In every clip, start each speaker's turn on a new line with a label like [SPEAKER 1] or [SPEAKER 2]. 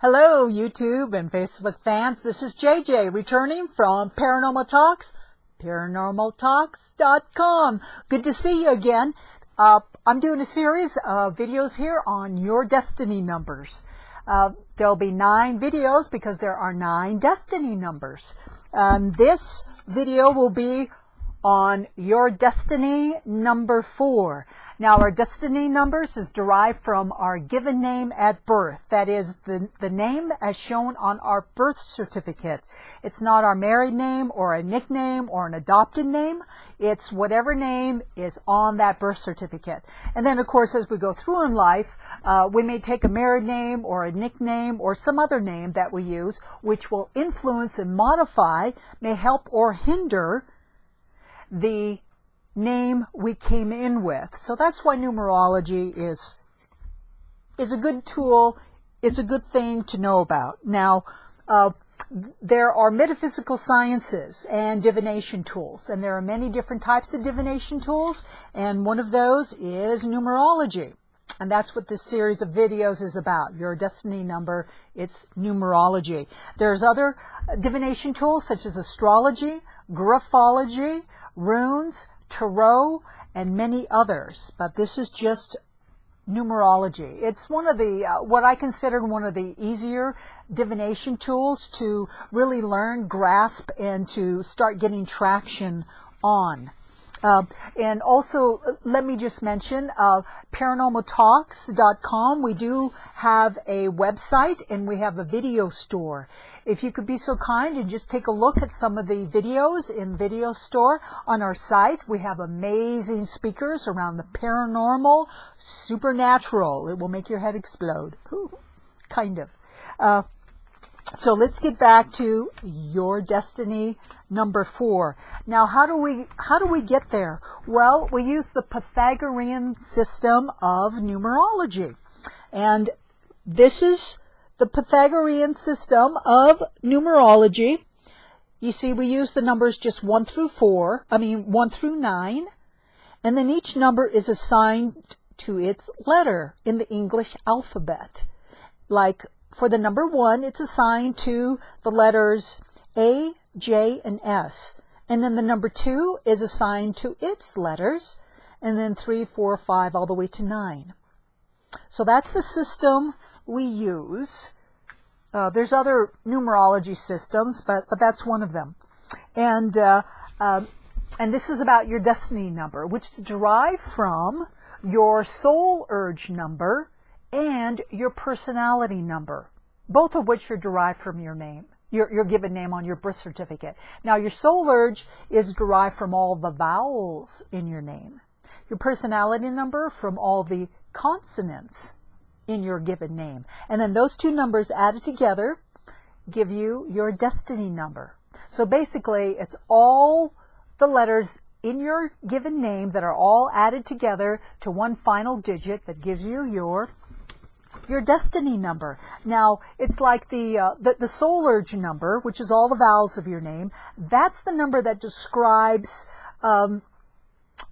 [SPEAKER 1] Hello, YouTube and Facebook fans. This is JJ returning from Paranormal Talks, paranormaltalks.com. Good to see you again. I'm doing a series of videos here on your destiny numbers. There'll be 9 videos because there are 9 destiny numbers. This video will be on your destiny number 4. Now, our destiny numbers is derived from our given name at birth. That is the name as shown on our birth certificate. It's not our married name or a nickname or an adopted name. It's whatever name is on that birth certificate. And then, of course, as we go through in life, we may take a married name or a nickname or some other name that we use, which will influence and modify, may help or hinder the name we came in with. So that's why numerology is a good tool. It's a good thing to know about. Now, there are metaphysical sciences and divination tools, and there are many different types of divination tools, and one of those is numerology. And that's what this series of videos is about. Your destiny number, it's numerology. There's other divination tools such as astrology, graphology, runes, tarot, and many others. But this is just numerology. It's one of the, what I consider one of the easier divination tools to really learn, grasp, and to start getting traction on. And also, let me just mention, paranormaltalks.com. We do have a website and we have a video store. If you could be so kind and just take a look at some of the videos in video store on our site. We have amazing speakers around the paranormal, supernatural. It will make your head explode. Ooh, kind of. So let's get back to your destiny number 4. Now, how do we get there? Well, we use the Pythagorean system of numerology. And this is the Pythagorean system of numerology. You see, we use the numbers just 1 through 9. And then each number is assigned to its letter in the English alphabet. Like, for the number 1, it's assigned to the letters A, J, and S. And then the number 2 is assigned to its letters. And then 3, 4, 5, all the way to 9. So that's the system we use. There's other numerology systems, but that's one of them. And this is about your destiny number, which is derived from your soul urge number and your personality number, both of which are derived from your name, your given name on your birth certificate. Now, your soul urge is derived from all the vowels in your name. Your personality number from all the consonants in your given name. And then those two numbers added together give you your destiny number. So basically, it's all the letters in your given name that are all added together to one final digit that gives you your destiny number. Now, it's like the soul urge number, which is all the vowels of your name. That's the number that describes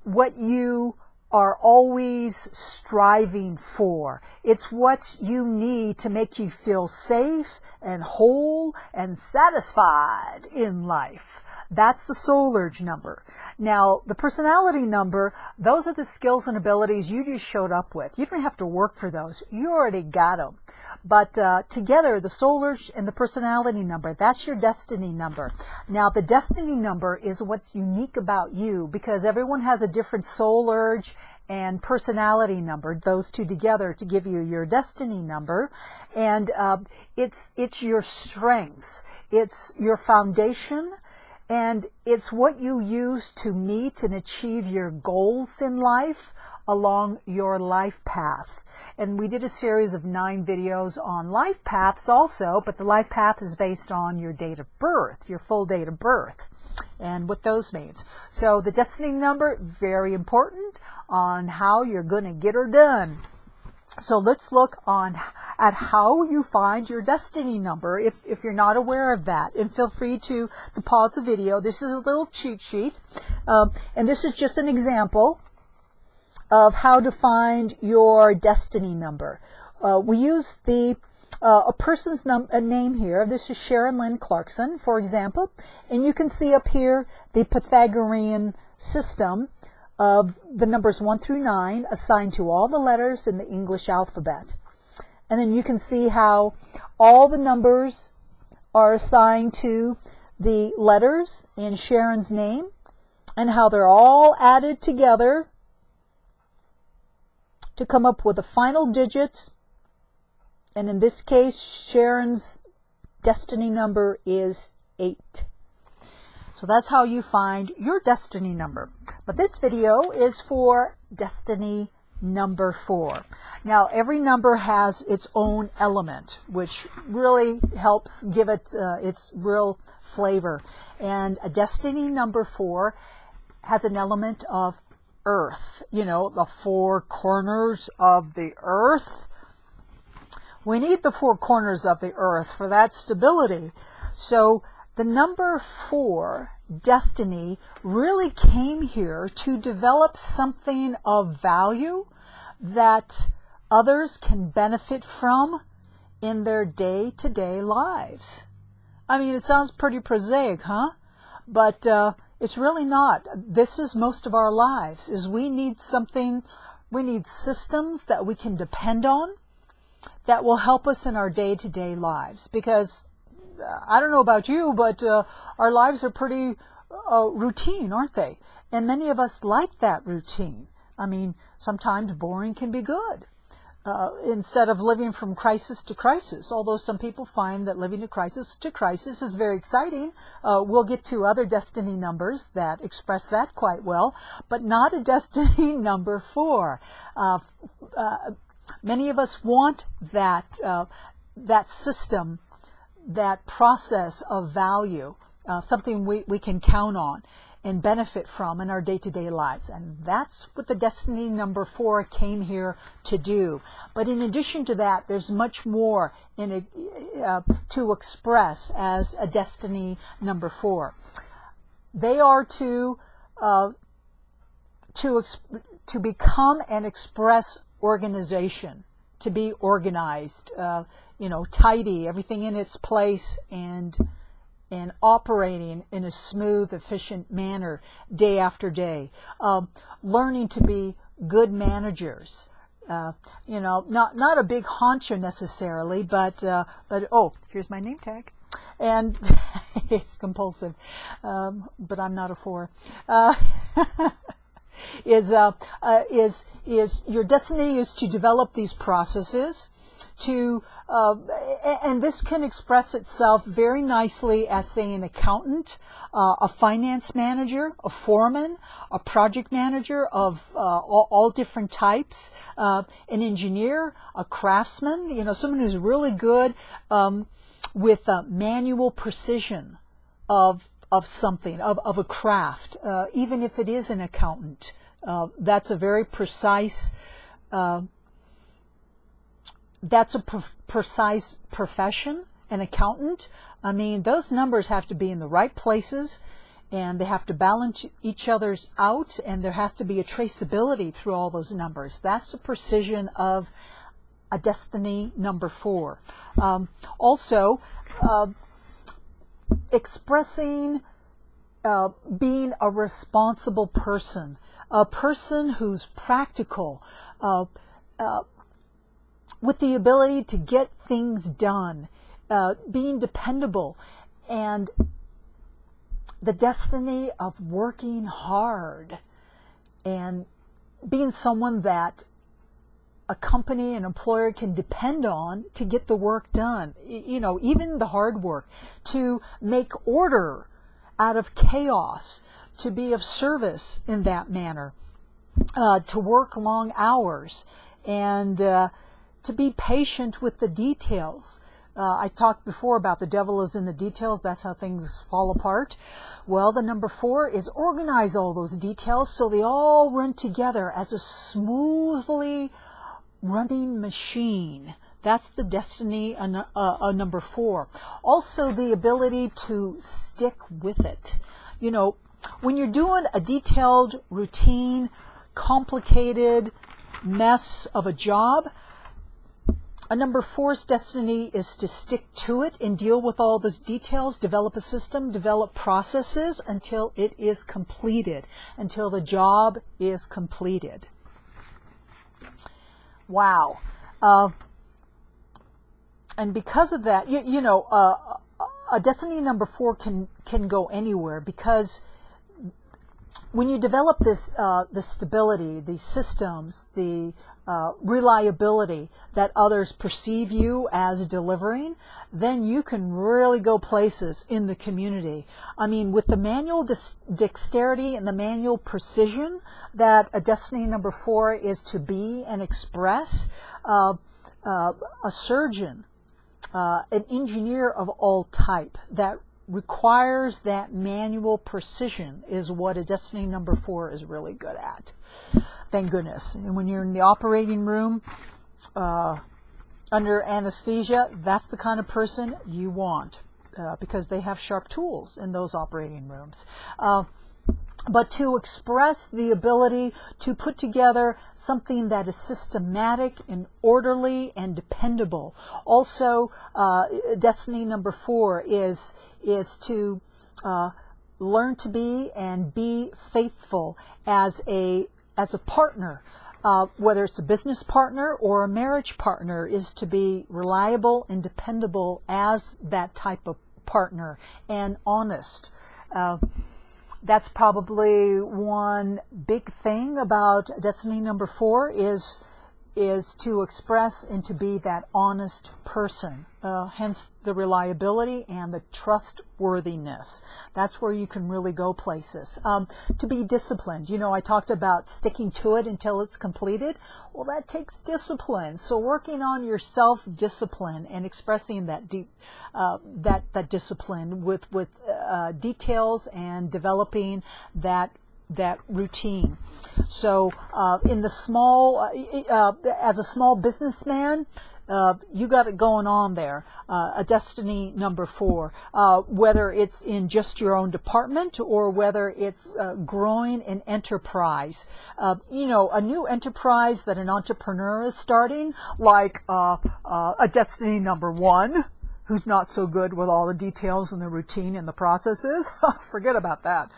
[SPEAKER 1] what you are always striving for. It's what you need to make you feel safe and whole and satisfied in life. That's the soul urge number. Now, the personality number, those are the skills and abilities you just showed up with. You don't have to work for those. You already got them. But together, the soul urge and the personality number, that's your destiny number. Now, the destiny number is what's unique about you, because everyone has a different soul urge and personality number, those two together to give you your destiny number. And it's your strengths. It's your foundation. And it's what you use to meet and achieve your goals in life along your life path. And we did a series of 9 videos on life paths also, but the life path is based on your date of birth, your full date of birth, and what those means. So the destiny number, very important on how you're going to get her done. So let's look at how you find your destiny number if you're not aware of that. And feel free to pause the video. This is a little cheat sheet. And this is just an example of how to find your destiny number. we use a person's name here. This is Sharon Lynn Clarkson, for example, and you can see up here the Pythagorean system of the numbers 1 through 9 assigned to all the letters in the English alphabet. And then you can see how all the numbers are assigned to the letters in Sharon's name, and how they're all added together to come up with a final digit. And in this case, Sharon's destiny number is 8. So that's how you find your destiny number. But this video is for destiny number 4. Now, every number has its own element, which really helps give it its real flavor. And a destiny number 4 has an element of earth. You know, the 4 corners of the earth. We need the 4 corners of the earth for that stability. So the number 4, destiny, really came here to develop something of value that others can benefit from in their day-to-day lives. I mean, it sounds pretty prosaic, huh? But it's really not. This is most of our lives, is we need something, we need systems that we can depend on that will help us in our day-to-day lives. Because I don't know about you, but our lives are pretty routine, aren't they? And many of us like that routine. I mean, sometimes boring can be good. Instead of living from crisis to crisis, although some people find that living to crisis is very exciting. We'll get to other destiny numbers that express that quite well, but not a destiny number 4. Many of us want that, that system, that process of value, something we can count on and benefit from in our day-to-day lives. And that's what the destiny number 4 came here to do. But in addition to that, there's much more in it, to express as a destiny number 4. They are to become and express organization, to be organized, you know, tidy, everything in its place, and operating in a smooth, efficient manner day after day. Learning to be good managers. You know, not a big honcho necessarily, but oh, here's my name tag. And it's compulsive, but I'm not a 4. Is your destiny is to develop these processes, to and this can express itself very nicely as, say, an accountant, a finance manager, a foreman, a project manager of all different types, an engineer, a craftsman, you know, someone who's really good with manual precision of something, of a craft, even if it is an accountant. That's a very precise precise profession, an accountant. I mean, those numbers have to be in the right places, and they have to balance each other's out, and there has to be a traceability through all those numbers. That's the precision of a destiny number 4. Also, expressing being a responsible person, a person who's practical, with the ability to get things done, being dependable, and the destiny of working hard, and being someone that a company, an employer can depend on to get the work done, you know, even the hard work, to make order out of chaos, to be of service in that manner, to work long hours, and to be patient with the details. I talked before about the devil is in the details. That's how things fall apart. Well, the number 4 is organize all those details so they all run together as a smoothly running machine. That's the destiny number 4. Also, the ability to stick with it. You know, when you're doing a detailed, routine, complicated mess of a job, A number 4's destiny is to stick to it and deal with all those details, develop a system, develop processes until it is completed, until the job is completed. Wow. And because of that, a destiny number 4 can go anywhere, because when you develop this the stability, the systems, the reliability that others perceive you as delivering, then you can really go places in the community. I mean, with the manual dexterity and the manual precision that a destiny number 4 is to be and express, a surgeon, an engineer of all type that requires that manual precision is what a destiny number 4 is really good at. Thank goodness. And when you're in the operating room under anesthesia, that's the kind of person you want, because they have sharp tools in those operating rooms. But to express the ability to put together something that is systematic and orderly and dependable. Also, destiny number 4 is to learn to be and be faithful as a partner. Whether it's a business partner or a marriage partner, is to be reliable and dependable as that type of partner, and honest. That's probably one big thing about destiny number 4 is to express and to be that honest person. Hence the reliability and the trustworthiness. That's where you can really go places. To be disciplined. I talked about sticking to it until it's completed. Well, that takes discipline. So working on your self-discipline and expressing that that discipline with details and developing that routine. So in the small, as a small businessman, you got it going on there. A destiny number 4, whether it's in just your own department or whether it's growing an enterprise. A new enterprise that an entrepreneur is starting, like a destiny number 1, who's not so good with all the details and the routine and the processes. Forget about that.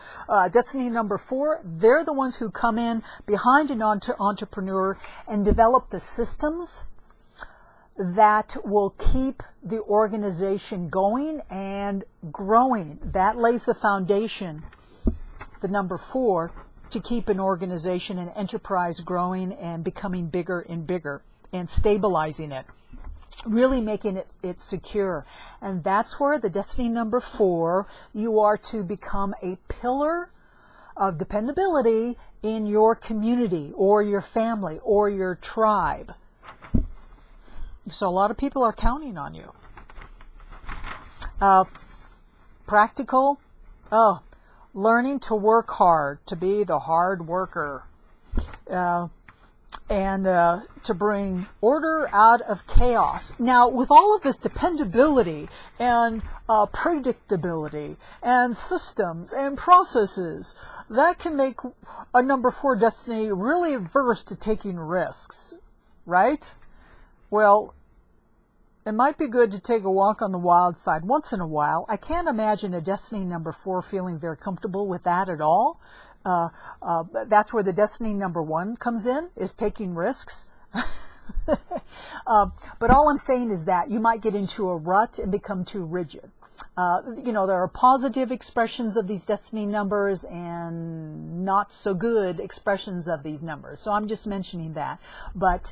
[SPEAKER 1] Destiny number 4, they're the ones who come in behind an entrepreneur and develop the systems that will keep the organization going and growing. That lays the foundation, the number 4, to keep an organization, an enterprise growing and becoming bigger and bigger and stabilizing it. Really making it secure. And that's where the destiny number 4, you are to become a pillar of dependability in your community or your family or your tribe. So a lot of people are counting on you. Practical, learning to work hard, to be the hard worker. And to bring order out of chaos. Now, with all of this dependability and predictability and systems and processes, that can make a number 4 destiny really averse to taking risks, right? Well, it might be good to take a walk on the wild side once in a while. I can't imagine a destiny number 4 feeling very comfortable with that at all. That's where the destiny number 1 comes in, is taking risks. But all I'm saying is that you might get into a rut and become too rigid. There are positive expressions of these destiny numbers and not so good expressions of these numbers. So I'm just mentioning that. But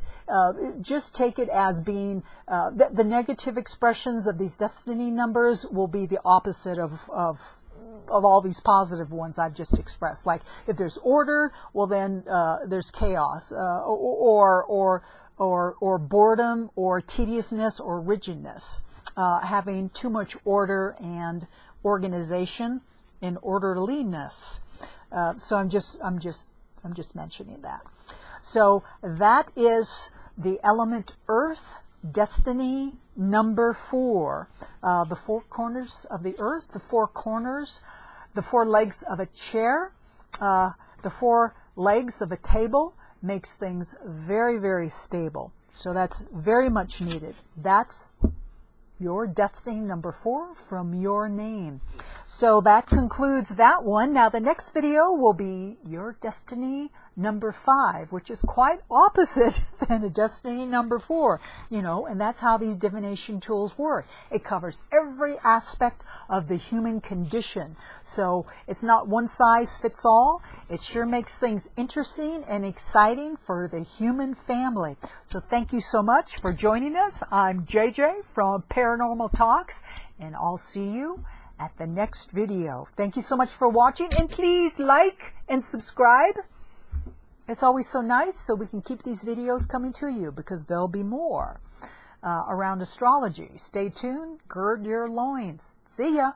[SPEAKER 1] just take it as being the negative expressions of these destiny numbers will be the opposite of all these positive ones I've just expressed. Like if there's order, well then there's chaos, or boredom, or tediousness, or rigidness. Having too much order and organization and orderliness. So I'm just mentioning that. So that is the element Earth, destiny number 4. The 4 corners of the earth, the 4 corners, the 4 legs of a chair, the 4 legs of a table makes things very, very stable. So that's very much needed. That's your destiny number 4 from your name. So that concludes that one. Now the next video will be your destiny number 5, which is quite opposite than a destiny number 4, you know, and that's how these divination tools work. It covers every aspect of the human condition. So it's not one size fits all. It sure makes things interesting and exciting for the human family. So thank you so much for joining us. I'm JJ from Paranormal Talks, and I'll see you at the next video. Thank you so much for watching, and please like and subscribe. It's always so nice, so we can keep these videos coming to you, because there'll be more around astrology. Stay tuned, gird your loins. See ya.